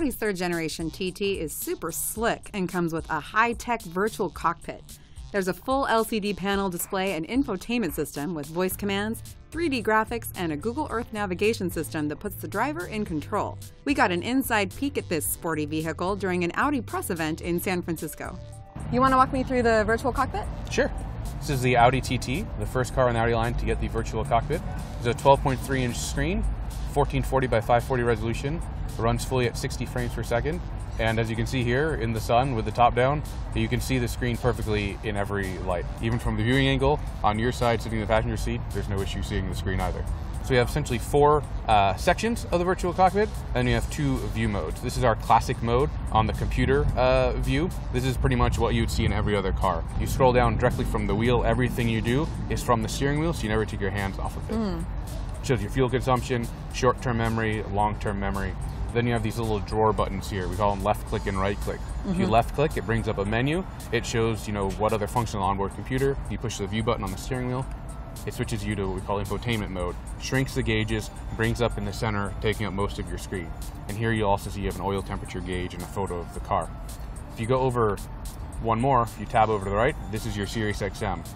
Audi's third generation TT is super slick and comes with a high-tech virtual cockpit. There's a full LCD panel display and infotainment system with voice commands, 3D graphics, and a Google Earth navigation system that puts the driver in control. We got an inside peek at this sporty vehicle during an Audi press event in San Francisco. You want to walk me through the virtual cockpit? Sure. This is the Audi TT, the first car on the Audi line to get the virtual cockpit. It's a 12.3-inch screen, 1440 by 540 resolution. It runs fully at 60 frames per second. And as you can see here in the sun with the top down, you can see the screen perfectly in every light. Even from the viewing angle, on your side sitting in the passenger seat, there's no issue seeing the screen either. So we have essentially 4 sections of the virtual cockpit, and we have 2 view modes. This is our classic mode on the computer view. This is pretty much what you'd see in every other car. You scroll down directly from the wheel. Everything you do is from the steering wheel, so you never take your hands off of it. Shows your fuel consumption, short-term memory, long-term memory. Then you have these little drawer buttons here. We call them left click and right click. If you left click, it brings up a menu. It shows, what other functional onboard computer. You push the view button on the steering wheel. It switches you to what we call infotainment mode. Shrinks the gauges, brings up in the center, taking up most of your screen. And here you'll also see you have an oil temperature gauge and a photo of the car. If you go over one more, if you tab over to the right, this is your Sirius XM.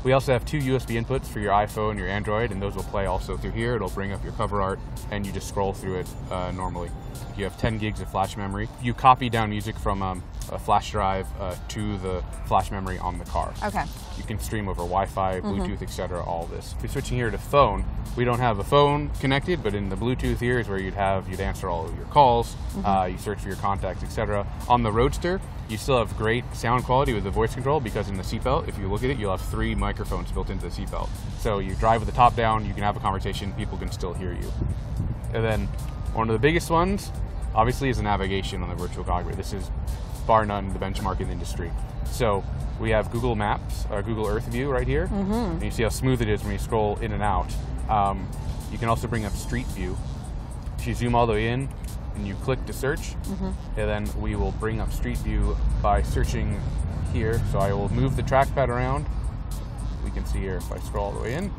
We also have 2 USB inputs for your iPhone, your Android, and those will play also through here. It'll bring up your cover art, and you just scroll through it normally. You have 10 gigs of flash memory. You copy down music from a flash drive to the flash memory on the car. Okay. You can stream over Wi-Fi, Bluetooth, etc. All this. If you're switching here to phone, we don't have a phone connected, but in the Bluetooth here is where you'd answer all of your calls, you search for your contacts, etc. On the Roadster, you still have great sound quality with the voice control because in the seatbelt, if you look at it, you'll have 3 microphones built into the seatbelt. So you drive with the top down, you can have a conversation, people can still hear you. And then one of the biggest ones, obviously, is the navigation on the virtual cockpit. This is bar none the benchmark in the industry. So we have Google Maps, or Google Earth view right here, and you see how smooth it is when you scroll in and out. You can also bring up Street View. If you zoom all the way in and you click to search, and then we will bring up Street View by searching here. So I will move the trackpad around. We can see here if I scroll all the way in.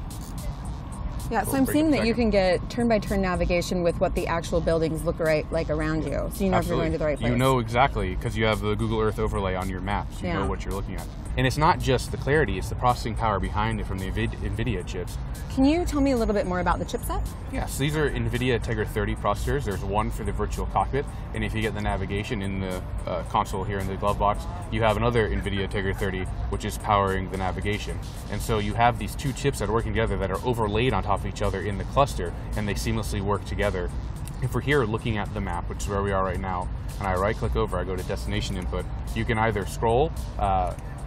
Yeah, so I'm seeing that you can get turn-by-turn navigation with what the actual buildings look like around you, so you know if you're going to the right place. You know exactly, because you have the Google Earth overlay on your maps. You know what you're looking at. And it's not just the clarity, it's the processing power behind it from the NVIDIA chips. Can you tell me a little bit more about the chipset? Yes, these are NVIDIA Tegra 30 processors. There's one for the virtual cockpit, and if you get the navigation in the console here in the glove box, you have another NVIDIA Tegra 30, which is powering the navigation. And so you have these 2 chips that are working together that are overlaid on top of each other in the cluster, and they seamlessly work together. If we're here looking at the map, which is where we are right now, and I right-click over, I go to destination input, you can either scroll,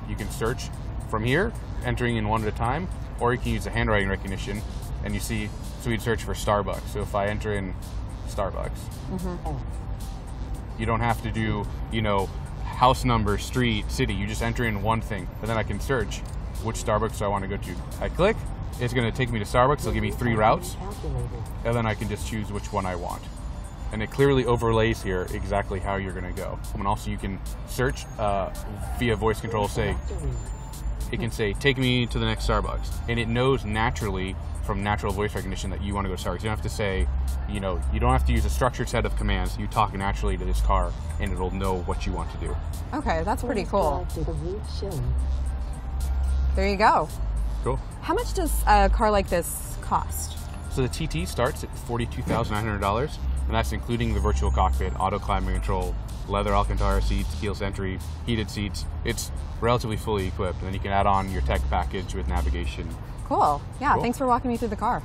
you can search from here, entering in one at a time, or you can use the handwriting recognition, and you see, so we'd search for Starbucks. So if I enter in Starbucks, you don't have to do, house number, street, city. You just enter in one thing, and then I can search which Starbucks I want to go to. I click, it's going to take me to Starbucks. It'll give me 3 routes, and then I can just choose which one I want. And it clearly overlays here exactly how you're going to go. And also you can search via voice control, it can say, take me to the next Starbucks. And it knows naturally from natural voice recognition that you want to go to Starbucks. You don't have to say, you don't have to use a structured set of commands. You talk naturally to this car and it'll know what you want to do. Okay, that's pretty cool. There you go. Cool. How much does a car like this cost? So the TT starts at $42,900. And that's including the virtual cockpit, auto climate control, leather Alcantara seats, keyless entry, heated seats. It's relatively fully equipped, and then you can add on your tech package with navigation. Cool. Yeah, Thanks for walking me through the car.